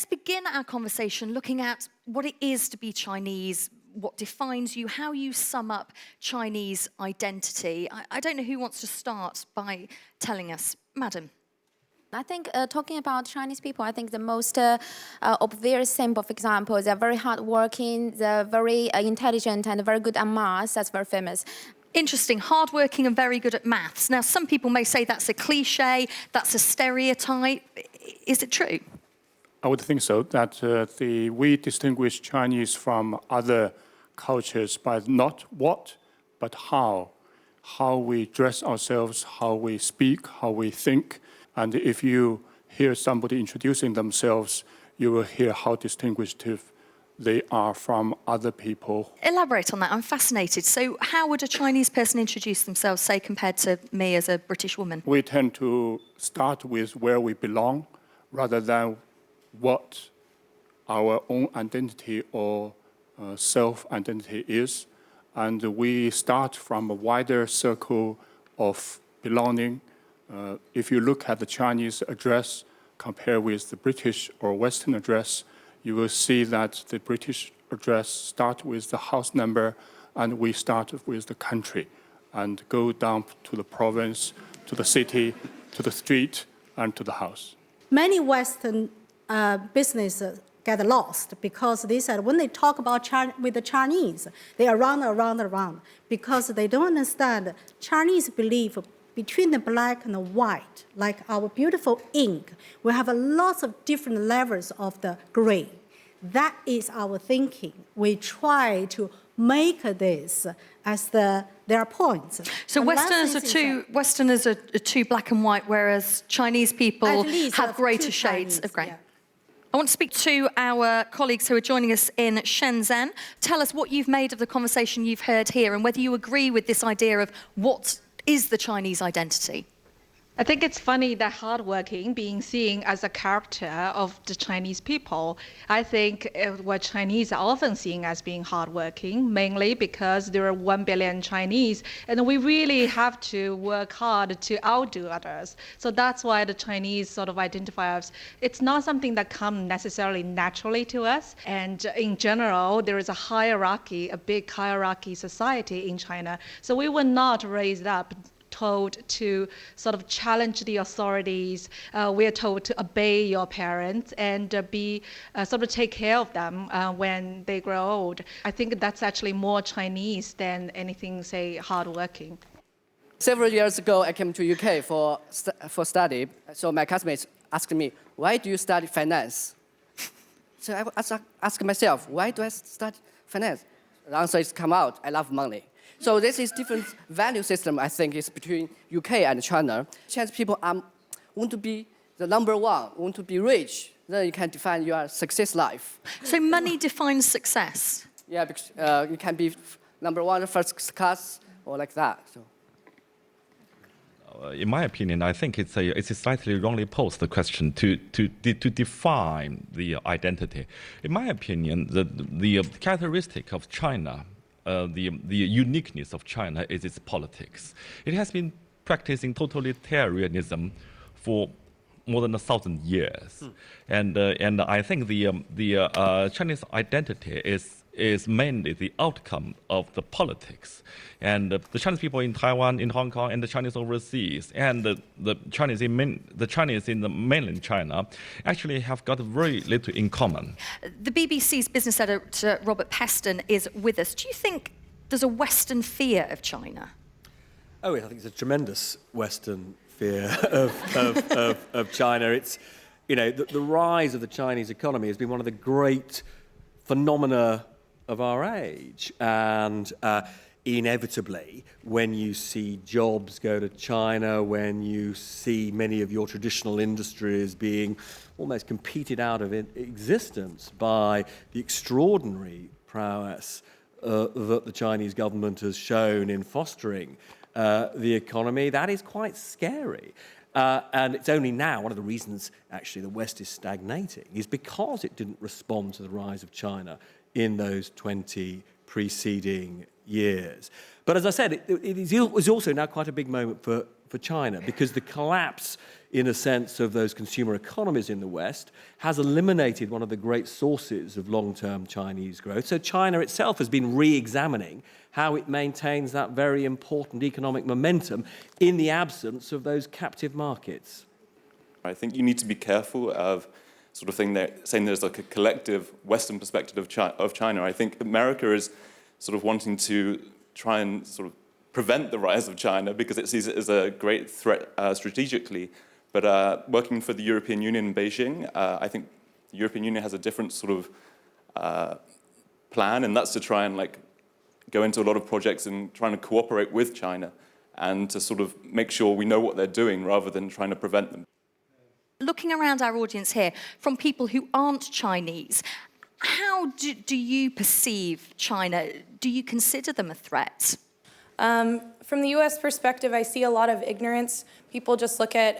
Let's begin our conversation looking at what it is to be Chinese, what defines you, how you sum up Chinese identity. I don't know who wants to start by telling us. Madam. I think talking about Chinese people, I think the most obvious symbol, for example, they're very hardworking, they're very intelligent and very good at maths. That's very famous. Interesting, hardworking and very good at maths. Now, some people may say that's a cliche, that's a stereotype. Is it true? I would think so, that we distinguish Chinese from other cultures by not what, but how. How we dress ourselves, how we speak, how we think. And if you hear somebody introducing themselves, you will hear how distinctive they are from other people. Elaborate on that, I'm fascinated. So how would a Chinese person introduce themselves, say, compared to me as a British woman? We tend to start with where we belong, rather than what our own identity or self-identity is. And we start from a wider circle of belonging. If you look at the Chinese address compared with the British or Western address, you will see that the British address starts with the house number, and we start with the country and go down to the province, to the city, to the street, and to the house. Many Western businesses get lost because they said when they talk about with the Chinese, they are around, because they don't understand Chinese belief between the black and the white, like our beautiful ink. We have a lot of different levels of the gray. That is our thinking. We try to make this as their points. So Westerners are too black and white, whereas Chinese people have greater shades of grey. Yeah. I want to speak to our colleagues who are joining us in Shenzhen. Tell us what you've made of the conversation you've heard here and whether you agree with this idea of what is the Chinese identity. I think it's funny that hardworking being seen as a character of the Chinese people. I think what Chinese are often seen as being hardworking, mainly because there are 1 billion Chinese, and we really have to work hard to outdo others. So that's why the Chinese sort of identify us. It's not something that comes necessarily naturally to us. And in general, there is a hierarchy, a big hierarchy society in China. So we were not raised up told to sort of challenge the authorities. We are told to obey your parents and sort of take care of them when they grow old. I think that's actually more Chinese than anything, say, hardworking. Several years ago, I came to UK for study. So my classmates asked me, why do you study finance? So I asked myself, why do I study finance? The answer is come out, I love money. So this is different value system, I think, is between UK and China. Chinese people want to be the number one, want to be rich. Then you can define your success life. So money defines success? Yeah, because you can be number one, first class, or like that. So. In my opinion, I think it's a slightly wrongly posed question to define the identity. In my opinion, the characteristic of China, the uniqueness of China is its politics. It has been practicing totalitarianism for more than 1,000 years, and I think the Chinese identity is mainly the outcome of the politics, and the Chinese people in Taiwan, in Hong Kong, and the Chinese overseas, and the Chinese in the mainland China actually have got very little in common. The BBC's business editor Robert Peston is with us. Do you think there's a Western fear of China? Oh, I think it's a tremendous Western fear of China. It's, you know, the rise of the Chinese economy has been one of the great phenomena of our age, and inevitably, when you see jobs go to China, when you see many of your traditional industries being almost competed out of existence by the extraordinary prowess that the Chinese government has shown in fostering the economy, that is quite scary. And it's only now, one of the reasons actually the West is stagnating is because it didn't respond to the rise of China in those 20 preceding years. But as I said, it is also now quite a big moment for China, because the collapse in a sense of those consumer economies in the West, has eliminated one of the great sources of long-term Chinese growth. So China itself has been re-examining how it maintains that very important economic momentum in the absence of those captive markets. I think you need to be careful of sort of saying there's like a collective Western perspective of China. I think America is sort of wanting to try and sort of prevent the rise of China because it sees it as a great threat strategically. But working for the European Union in Beijing, I think the European Union has a different sort of plan, and that's to try and like go into a lot of projects and trying to cooperate with China and to sort of make sure we know what they're doing rather than trying to prevent them. Looking around our audience here, from people who aren't Chinese, how do you perceive China? Do you consider them a threat? From the U.S. perspective, I see a lot of ignorance. People just look at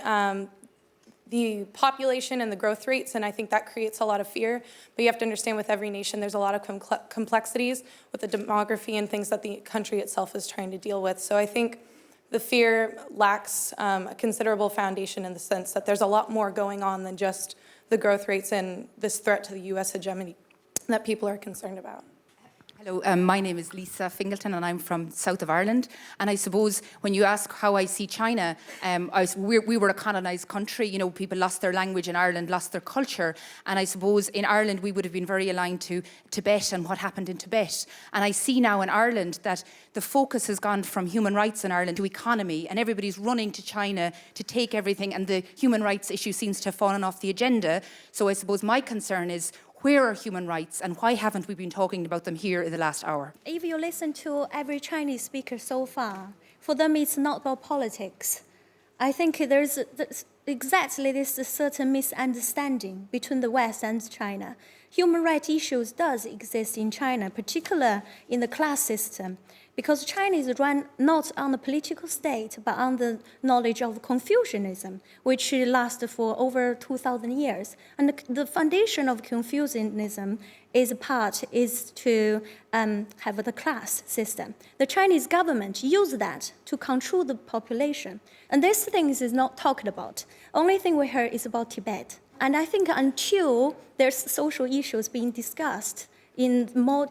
the population and the growth rates, and I think that creates a lot of fear. But you have to understand with every nation, there's a lot of complexities with the demography and things that the country itself is trying to deal with. So I think the fear lacks a considerable foundation in the sense that there's a lot more going on than just the growth rates and this threat to the U.S. hegemony that people are concerned about. Hello, my name is Lisa Fingleton and I'm from south of Ireland. And I suppose when you ask how I see China, we were a colonised country. You know, people lost their language in Ireland, lost their culture. And I suppose in Ireland we would have been very aligned to Tibet and what happened in Tibet. And I see now in Ireland that the focus has gone from human rights in Ireland to economy, and everybody's running to China to take everything, and the human rights issue seems to have fallen off the agenda. So I suppose my concern is, where are human rights and why haven't we been talking about them here in the last hour? If you listen to every Chinese speaker so far, for them it's not about politics. I think there's exactly this certain misunderstanding between the West and China. Human rights issues does exist in China, particularly in the class system, because China is run not on the political state, but on the knowledge of Confucianism, which lasted for over 2,000 years. And the foundation of Confucianism is to have the class system. The Chinese government used that to control the population. And this thing is not talked about. Only thing we heard is about Tibet. And I think until there's social issues being discussed in more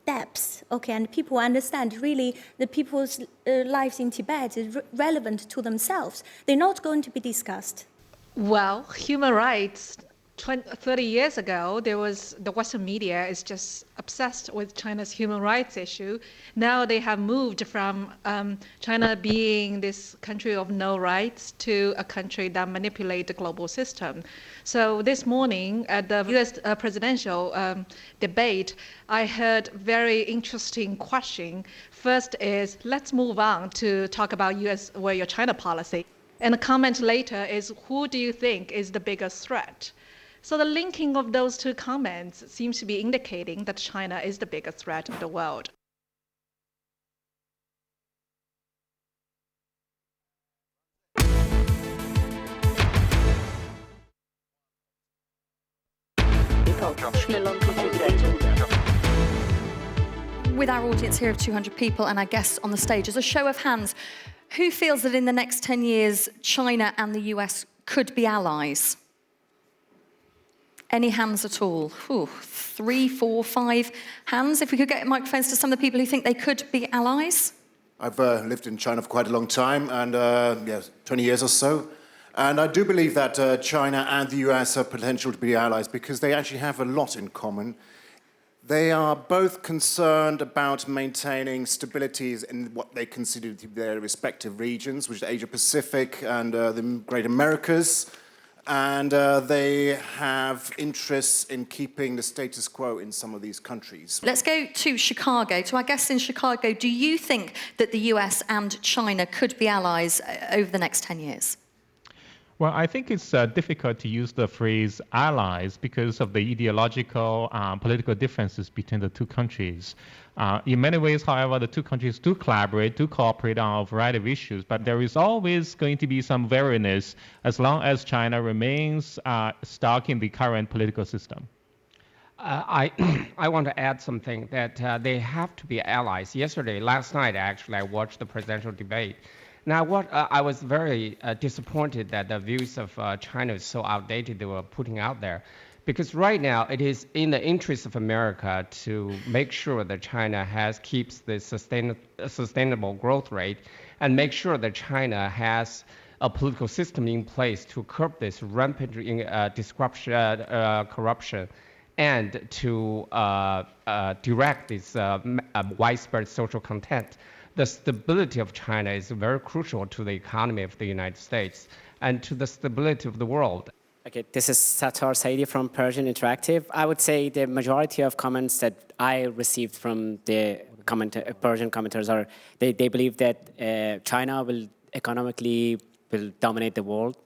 depth, okay, and people understand really the people's lives in Tibet is relevant to themselves, they're not going to be discussed. Well, human rights, 30 years ago, the Western media is just obsessed with China's human rights issue. Now they have moved from China being this country of no rights to a country that manipulates the global system. So this morning at the US presidential debate, I heard very interesting question. First is, let's move on to talk about US or your China policy. And the comment later is, who do you think is the biggest threat? So the linking of those two comments seems to be indicating that China is the biggest threat of the world. With our audience here of 200 people and our guests on the stage, as a show of hands, who feels that in the next 10 years, China and the US could be allies? Any hands at all? Ooh, 3, 4, 5 hands. If we could get microphones to some of the people who think they could be allies. I've lived in China for quite a long time, and 20 years or so. And I do believe that China and the US have potential to be allies because they actually have a lot in common. They are both concerned about maintaining stabilities in what they consider to be their respective regions, which is Asia Pacific and the Great Americas. And they have interests in keeping the status quo in some of these countries. Let's go to Chicago. To our guests in Chicago, do you think that the US and China could be allies over the next 10 years? Well, I think it's difficult to use the phrase allies because of the ideological, political differences between the two countries. In many ways, however, the two countries do collaborate, do cooperate on a variety of issues, but there is always going to be some wariness as long as China remains stuck in the current political system. I want to add something that they have to be allies. Last night, actually, I watched the presidential debate. Now, what I was very disappointed that the views of China is so outdated they were putting out there. Because right now, it is in the interest of America to make sure that China keeps the sustainable growth rate and make sure that China has a political system in place to curb this rampant corruption and to direct this widespread social content. The stability of China is very crucial to the economy of the United States and to the stability of the world. Okay, this is Satar Saidi from Persian Interactive. I would say the majority of comments that I received from the Persian commenters are they believe that China will economically dominate the world,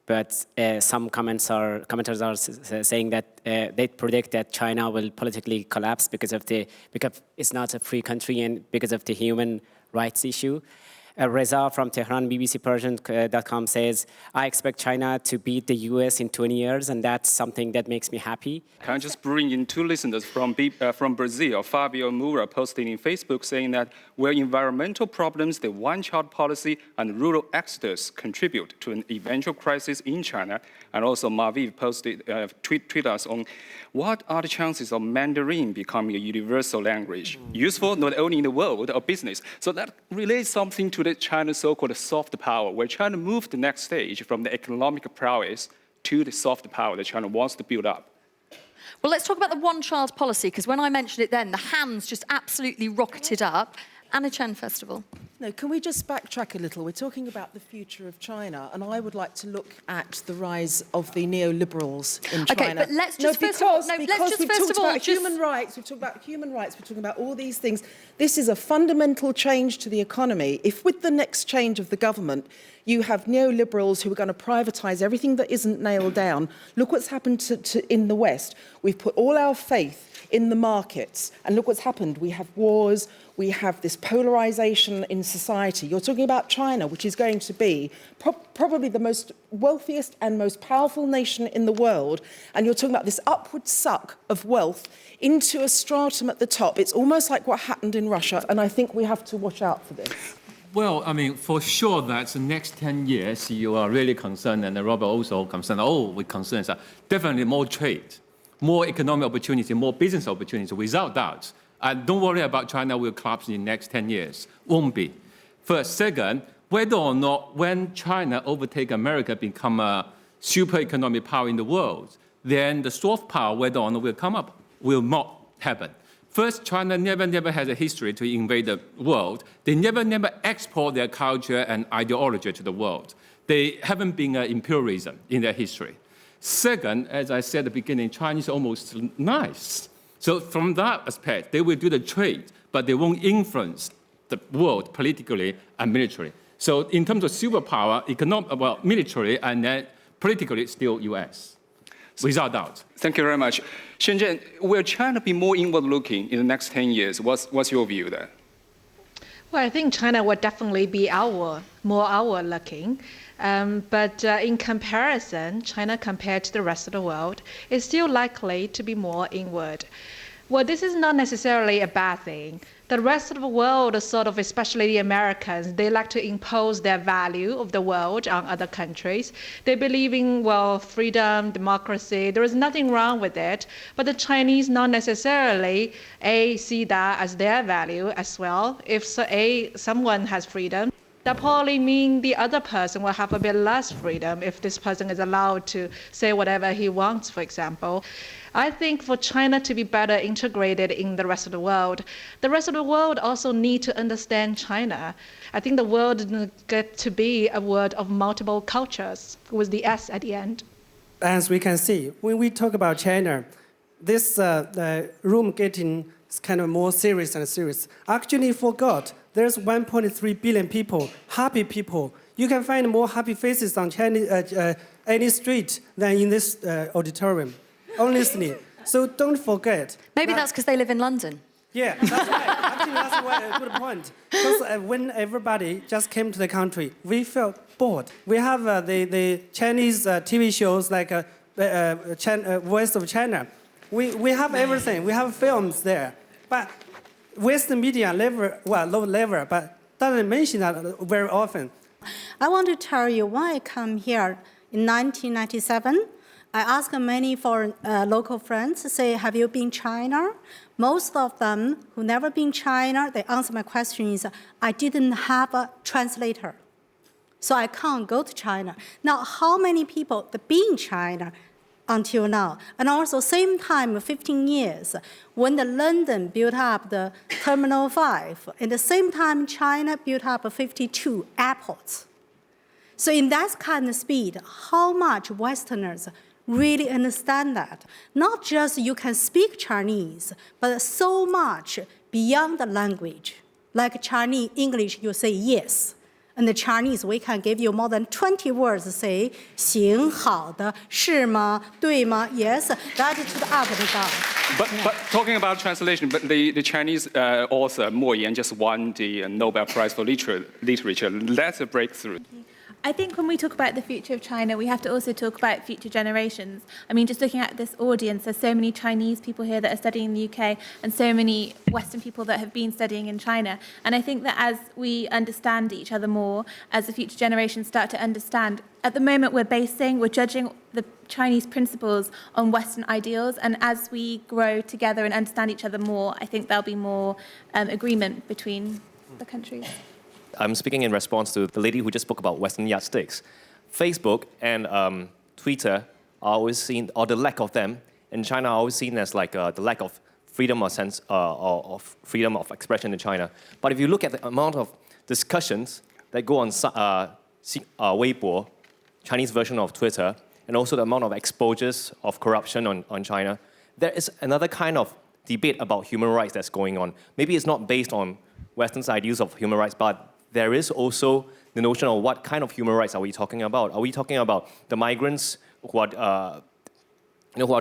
but some commenters are saying that they predict that China will politically collapse because it's not a free country and because of the human rights issue. Reza from Tehran, BBC Persian.com says, I expect China to beat the US in 20 years, and that's something that makes me happy. Can I just bring in two listeners from Brazil? Fabio Moura posted in Facebook saying that where environmental problems, the one-child policy, and rural exodus contribute to an eventual crisis in China. And also Maviv posted, tweet us on what are the chances of Mandarin becoming a universal language, useful not only in the world of business. So that relates something to the China's so-called soft power, where China moved the next stage from the economic prowess to the soft power that China wants to build up. Well, let's talk about the one-child policy, because when I mentioned it then, the hands just absolutely rocketed up. Anna Chen, first of all. No, can we just backtrack a little? We're talking about the future of China, and I would like to look at the rise of the neoliberals in China. Okay, but let's just we've talked about human rights, we've talked about all these things. This is a fundamental change to the economy. If with the next change of the government, you have neoliberals who are going to privatise everything that isn't nailed down, look what's happened in the West. We've put all our faith in the markets, and look what's happened. We have wars, we have this polarisation in society. You're talking about China, which is going to be probably the most wealthiest and most powerful nation in the world, and you're talking about this upward suck of wealth into a stratum at the top. It's almost like what happened in Russia, and I think we have to watch out for this. Well, I mean, for sure that the next 10 years you are really concerned, and Robert also concerned, we're concerned, so definitely more trade, more economic opportunity, more business opportunity, without doubt. And don't worry about China will collapse in the next 10 years. Won't be. First. Second, whether or not when China overtake America, become a super economic power in the world, then the soft power, whether or not will come up, will not happen. First, China never has a history to invade the world. They never export their culture and ideology to the world. They haven't been imperialism in their history. Second, as I said at the beginning, China is almost nice. So from that aspect, they will do the trade, but they won't influence the world politically and militarily. So in terms of superpower, militarily and then politically, still US, without doubt. Thank you very much. Shenzhen, will China be more inward-looking in the next 10 years? What's your view there? Well, I think China will definitely be more outward-looking. But in comparison, China compared to the rest of the world is still likely to be more inward. Well, this is not necessarily a bad thing. The rest of the world, especially the Americans, they like to impose their value of the world on other countries. They believe in, freedom, democracy. There is nothing wrong with it. But the Chinese not necessarily, see that as their value as well. If someone has freedom, that probably means the other person will have a bit less freedom if this person is allowed to say whatever he wants, for example. I think for China to be better integrated in the rest of the world also need to understand China. I think the world get to be a world of multiple cultures with the S at the end. As we can see, when we talk about China, this the room getting kind of more serious and serious. Actually forgot there's 1.3 billion people, happy people. You can find more happy faces on any street than in this auditorium. Honestly, so don't forget. Maybe that's because they live in London. Yeah, that's right. Actually, that's a good point. Because when everybody just came to the country, we felt bored. We have the Chinese TV shows like Voice of China. We have everything. We have films there. But Western media low level, but doesn't mention that very often. I want to tell you, when I come here in 1997, I asked many foreign local friends, say, have you been China? Most of them who never been China, they answer my question is, I didn't have a translator, so I can't go to China. Now, how many people that been China until now? And also, same time, 15 years, when the London built up the Terminal 5, at the same time, China built up 52 airports. So in that kind of speed, how much Westerners really understand that? Not just you can speak Chinese, but so much beyond the language. Like Chinese, English, you say yes. And the Chinese, we can give you more than 20 words, say, 行, 好的, 是吗, 对吗, yes, that is to the up and down. But talking about translation, but the Chinese author Mo Yan just won the Nobel Prize for Literature. That's a breakthrough. I think when we talk about the future of China, we have to also talk about future generations. I mean, just looking at this audience, there's so many Chinese people here that are studying in the UK and so many Western people that have been studying in China. And I think that as we understand each other more, as the future generations start to understand, at the moment we're judging the Chinese principles on Western ideals. And as we grow together and understand each other more, I think there'll be more agreement between the countries. I'm speaking in response to the lady who just spoke about Western yardsticks. Facebook and Twitter are always seen, or the lack of them in China are always seen as like the lack of freedom or sense of freedom of expression in China. But if you look at the amount of discussions that go on Weibo, Chinese version of Twitter, and also the amount of exposures of corruption on China, there is another kind of debate about human rights that's going on. Maybe it's not based on Western's ideas of human rights, but there is also the notion of what kind of human rights are we talking about? Are we talking about the migrants who are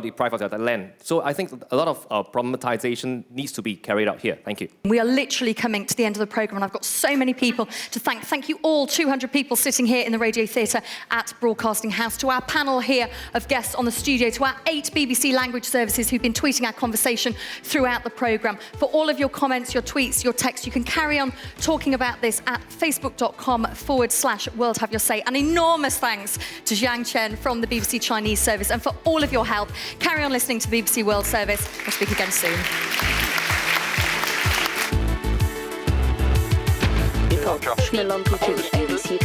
deprived of their land? So I think a lot of problematization needs to be carried out here. Thank you. We are literally coming to the end of the programme, and I've got so many people to thank. Thank you all, 200 people sitting here in the Radio Theatre at Broadcasting House, to our panel here of guests on the studio, to our 8 BBC language services who've been tweeting our conversation throughout the programme. For all of your comments, your tweets, your texts, you can carry on talking about this at facebook.com/World Have Your Say. An enormous thanks to Zhang Chen from the BBC Chinese service, and for all of your help. Carry on listening to the BBC World Service. We'll speak again soon. Je suis le BBC.